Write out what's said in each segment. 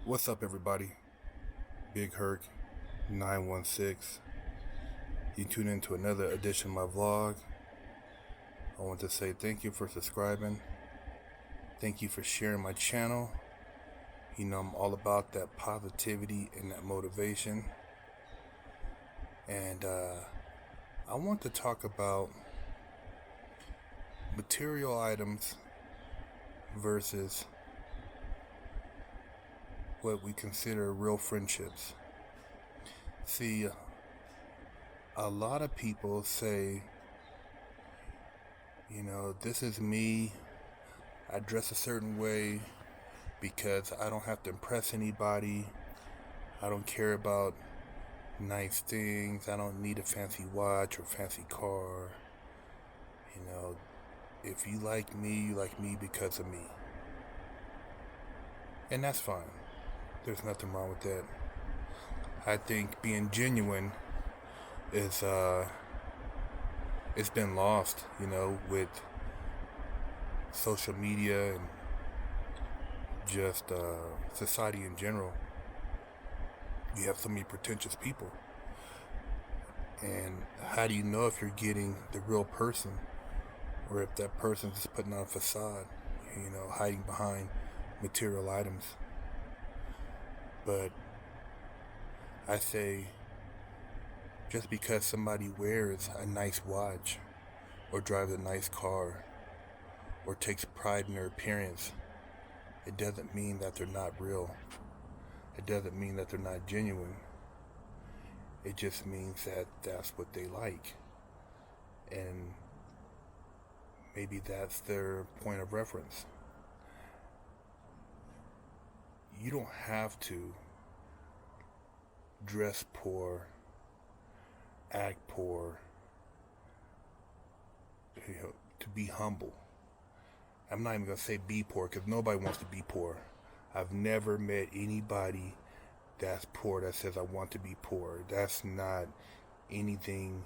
What's up, everybody? Big Herc 916. You tune into another edition of my vlog. I want to say thank you for subscribing. Thank you for sharing my channel. You know, I'm all about that positivity and that motivation. And I want to talk about material items versus what we consider real friendships. See, a lot of people say, this is me. I dress a certain way because I don't have to impress anybody. I don't care about nice things. I don't need a fancy watch or fancy car. If you like me because of me. And that's fine. There's nothing wrong with that. I think being genuine is it's been lost, with social media and just society in general. You have so many pretentious people. And how do you know if you're getting the real person or if that person's just putting on a facade, hiding behind material items? But I say, just because somebody wears a nice watch or drives a nice car or takes pride in their appearance, it doesn't mean that they're not real. It doesn't mean that they're not genuine. It just means that that's what they like. And maybe that's their point of reference. You don't have to dress poor, act poor, to be humble. I'm not even going to say be poor because nobody wants to be poor. I've never met anybody that's poor that says I want to be poor. That's not anything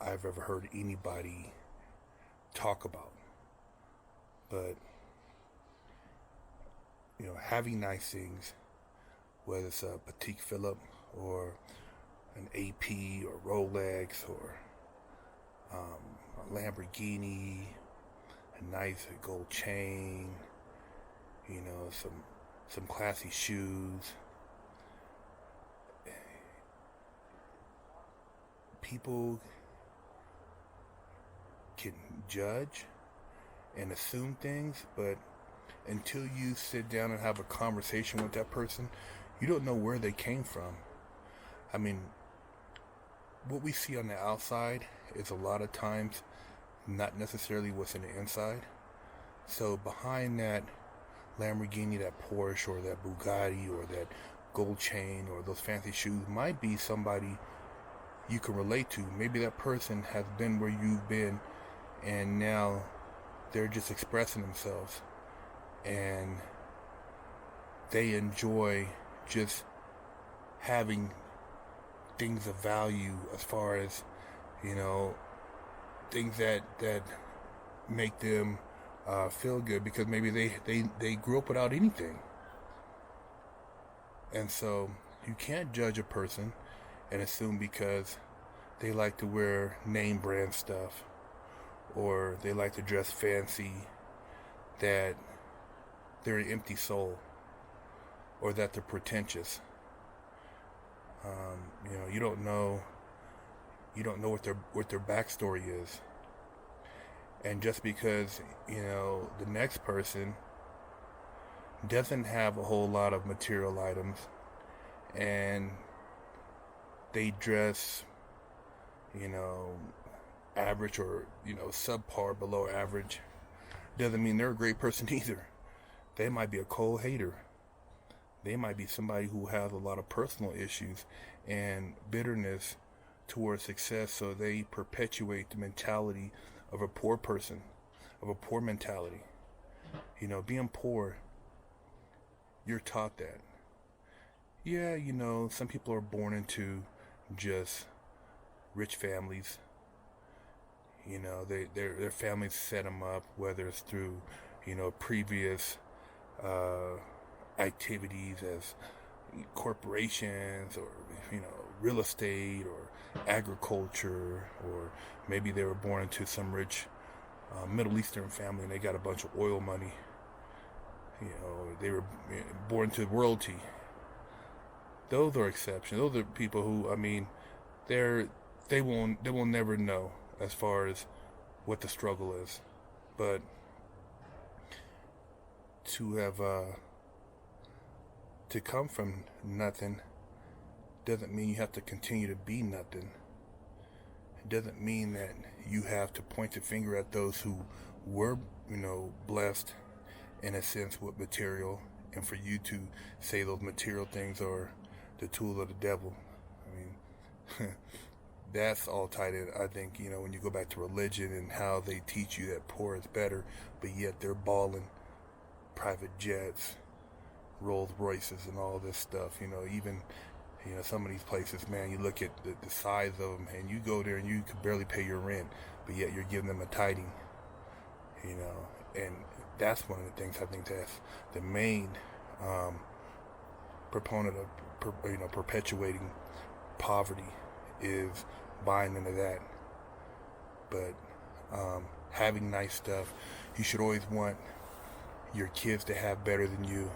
I've ever heard anybody talk about. But having nice things, whether it's a Patek Philippe or an AP or Rolex or a Lamborghini, a nice gold chain, some classy shoes. People can judge and assume things, but until you sit down and have a conversation with that person, you don't know where they came from. I mean, what we see on the outside is a lot of times not necessarily what's in the inside. So behind that Lamborghini, that Porsche, or that Bugatti, or that gold chain, or those fancy shoes might be somebody you can relate to. Maybe that person has been where you've been and now they're just expressing themselves and they enjoy just having things of value as far as things that make them feel good because maybe they grew up without anything. And so you can't judge a person and assume because they like to wear name brand stuff or they like to dress fancy that they're an empty soul or that they're pretentious. You don't know what their backstory is. And just because the next person doesn't have a whole lot of material items and they dress average or subpar, below average, doesn't mean they're a great person either. They might be a cold hater. They might be somebody who has a lot of personal issues and bitterness towards success, so they perpetuate the mentality of a poor person, of a poor mentality. Being poor, you're taught that. Yeah, some people are born into just rich families. Their families set them up, whether it's through previous activities as corporations or real estate or agriculture, or maybe they were born into some rich Middle Eastern family and they got a bunch of oil money. They were born to royalty. Those are exceptions. Those are people who, they will never know as far as what the struggle is. But to have to come from nothing doesn't mean you have to continue to be nothing. It doesn't mean that you have to point the finger at those who were, blessed in a sense with material, and for you to say those material things are the tool of the devil. That's all tied in. I think, when you go back to religion and how they teach you that poor is better, but yet they're balling private jets, Rolls Royces, and all this stuff. Even some of these places, man, you look at the size of them, and you go there and you can barely pay your rent, but yet you're giving them a tithing. And that's one of the things I think that's the main proponent of perpetuating poverty, is buying into that. But having nice stuff, you should always want your kids to have better than you.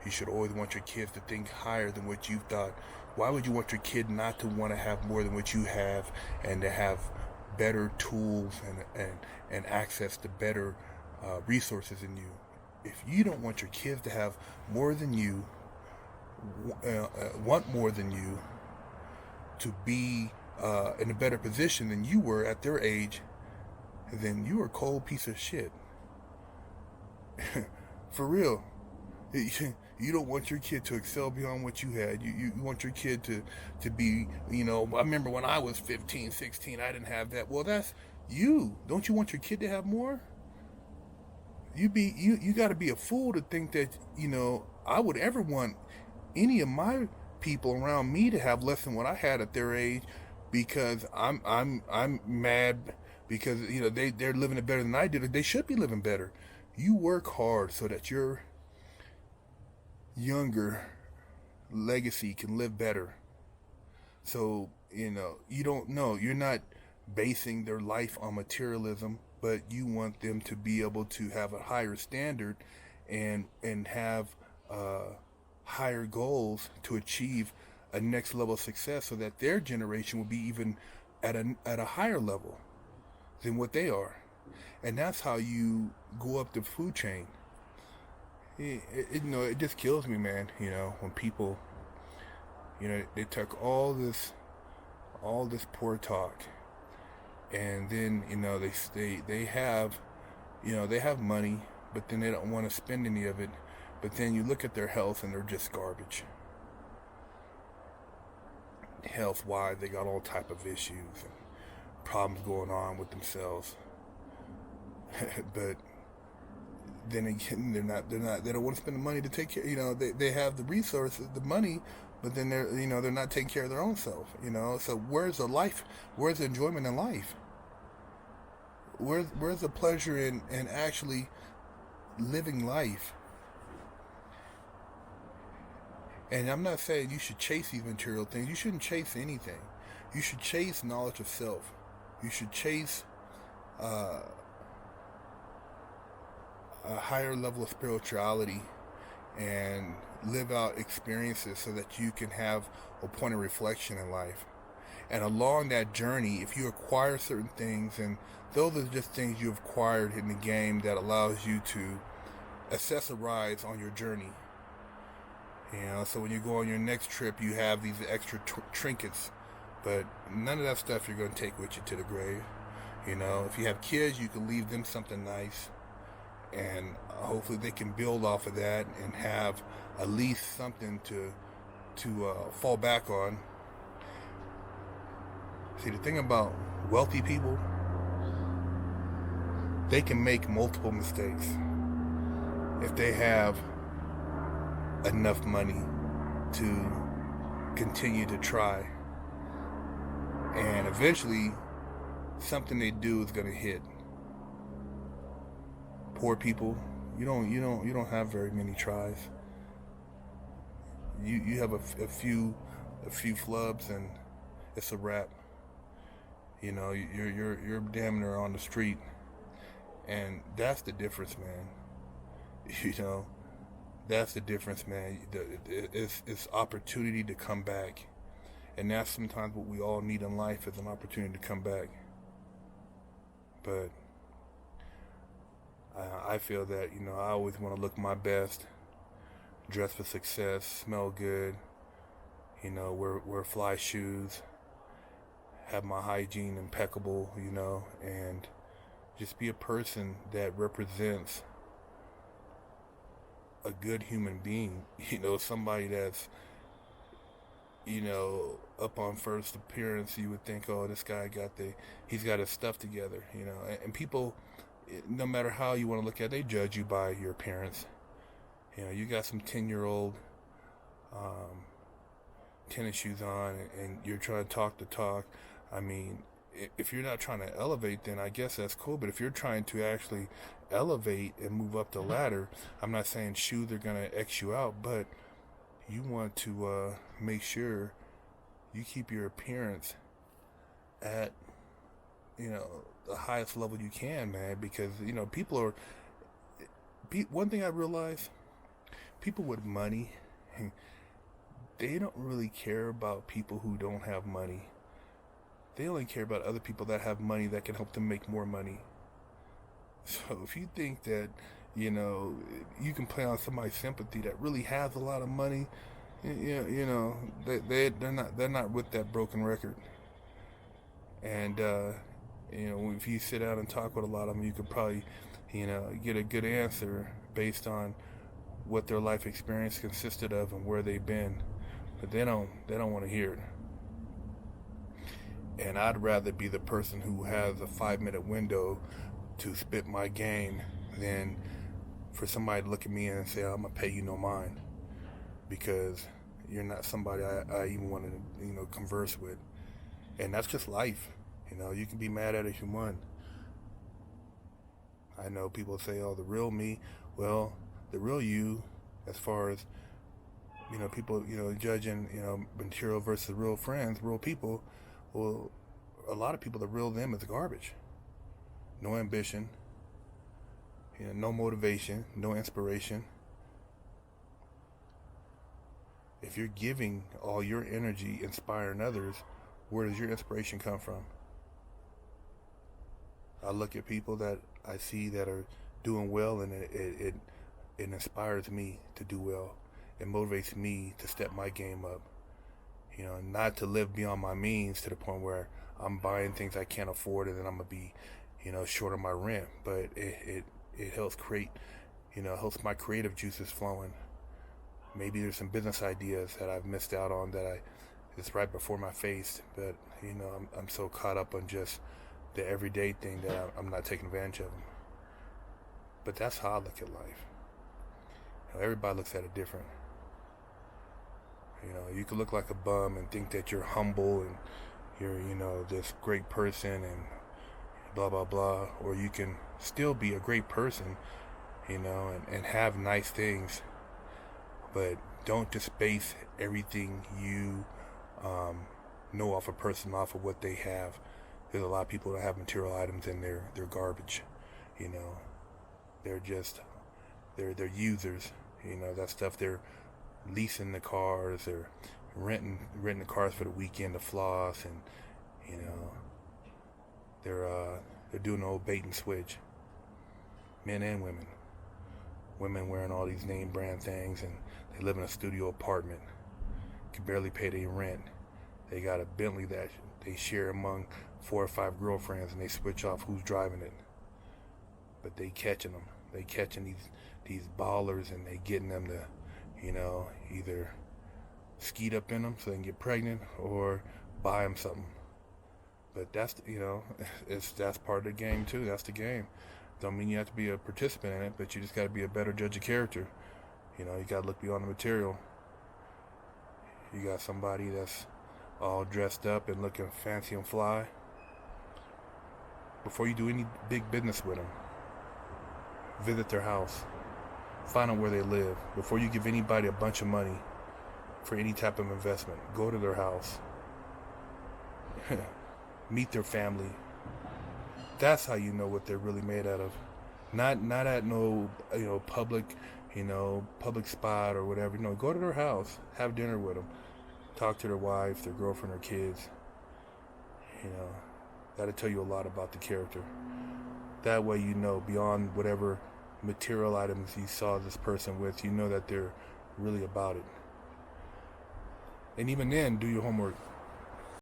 You should always want your kids to think higher than what you thought. Why would you want your kid not to want to have more than what you have, and to have better tools and access to better resources than you? If you don't want your kids to have more than you, want more than you, to be in a better position than you were at their age, then you are a cold piece of shit. For real. You don't want your kid to excel beyond what you had. You want your kid to be, I remember when I was 15, 16, I didn't have that. Well, that's you. Don't you want your kid to have more? You got to be a fool to think that, I would ever want any of my people around me to have less than what I had at their age, because I'm mad because, they're living it better than I did. They should be living better. You work hard so that your younger legacy can live better. So, you don't know. You're not basing their life on materialism, but you want them to be able to have a higher standard and have higher goals to achieve a next level of success, so that their generation will be even at a higher level than what they are. And that's how you go up the food chain. It just kills me, man. When people, they took all this poor talk, and then they have, they have money, but then they don't want to spend any of it. But then you look at their health, and they're just garbage. Health-wise, they got all type of issues and problems going on with themselves. But then again, they don't want to spend the money to take care. They have the resources, the money, but then they're not taking care of their own self. So where's the life? Where's the enjoyment in life? Where's the pleasure in actually living life? And I'm not saying you should chase these material things. You shouldn't chase anything. You should chase knowledge of self. You should chase a higher level of spirituality and live out experiences so that you can have a point of reflection in life. And along that journey, if you acquire certain things, and those are just things you've acquired in the game that allows you to accessorize on your journey. So when you go on your next trip, you have these extra trinkets, but none of that stuff you're going to take with you to the grave. If you have kids, you can leave them something nice, and hopefully they can build off of that and have at least something to fall back on. See, the thing about wealthy people, they can make multiple mistakes if they have enough money to continue to try, and eventually something they do is going to hit. Poor people, you don't have very many tries. You have a few flubs and it's a wrap. You know, you're damn near on the street, and that's the difference, man. You know, that's the difference, man. It's opportunity to come back, and that's sometimes what we all need in life is an opportunity to come back. But I feel that, you know, I always want to look my best, dress for success, smell good, you know, wear fly shoes, have my hygiene impeccable, you know, and just be a person that represents a good human being, you know, somebody that's, you know, up on first appearance, you would think, oh, this guy he's got his stuff together, you know, and people, no matter how you want to look at it, they judge you by your appearance. You know, you got some 10-year-old tennis shoes on, and you're trying to talk the talk. I mean, if you're not trying to elevate, then I guess that's cool. But if you're trying to actually elevate and move up the ladder, I'm not saying shoes are going to X you out, but you want to make sure you keep your appearance at, you know, the highest level you can, man. Because, you know, one thing I realized, people with money, they don't really care about people who don't have money. They only care about other people that have money that can help them make more money. So if you think that, you know, you can play on somebody's sympathy that really has a lot of money, you know, they're not with that broken record. And you know, if you sit down and talk with a lot of them, you could probably, you know, get a good answer based on what their life experience consisted of and where they've been. But they don't want to hear it. And I'd rather be the person who has a 5-minute window to spit my game than for somebody to look at me and say, I'm going to pay you no mind. Because you're not somebody I even want to, you know, converse with. And that's just life. You know, you can be mad at it if you want. I know people say, oh, the real me. Well, the real you, as far as, you know, people, you know, judging, you know, material versus real friends, real people. Well, a lot of people, the real them is garbage. No ambition, you know, no motivation, no inspiration. If you're giving all your energy inspiring others, where does your inspiration come from? I look at people that I see that are doing well, and it inspires me to do well. It motivates me to step my game up. You know, not to live beyond my means to the point where I'm buying things I can't afford and then I'm going to be, you know, short of my rent. But it helps create, you know, helps my creative juices flowing. Maybe there's some business ideas that I've missed out on that it's right before my face. But, you know, I'm so caught up on just the everyday thing that I'm not taking advantage of them. But that's how I look at life. You know, everybody looks at it different. You know, you could look like a bum and think that you're humble and you're, you know, this great person and blah, blah, blah. Or you can still be a great person, you know, and have nice things. But don't just base everything you know off a person off of what they have. There's a lot of people that have material items and they're garbage, you know. They're users, you know, that stuff they're leasing the cars or renting the cars for the weekend to floss, and you know they're doing the old bait and switch. Men and women wearing all these name brand things, and they live in a studio apartment, can barely pay their rent. They got a Bentley that they share among 4 or 5 girlfriends, and they switch off who's driving it. But they catching these ballers, and they getting them to, you know, either skeet up in them so they can get pregnant or buy them something. But that's, you know, that's part of the game too. That's the game. Don't mean you have to be a participant in it, but you just got to be a better judge of character. You know, you got to look beyond the material. You got somebody that's all dressed up and looking fancy and fly. Before you do any big business with them, visit their house. Find out where they live. Before you give anybody a bunch of money, for any type of investment. Go to their house. Meet their family. That's how you know what they're really made out of. Not at no public spot or whatever. No, go to their house, have dinner with them, talk to their wife, their girlfriend, or kids. That'll tell you a lot about the character. That way, beyond whatever material items you saw this person with, you know that they're really about it. And even then, do your homework.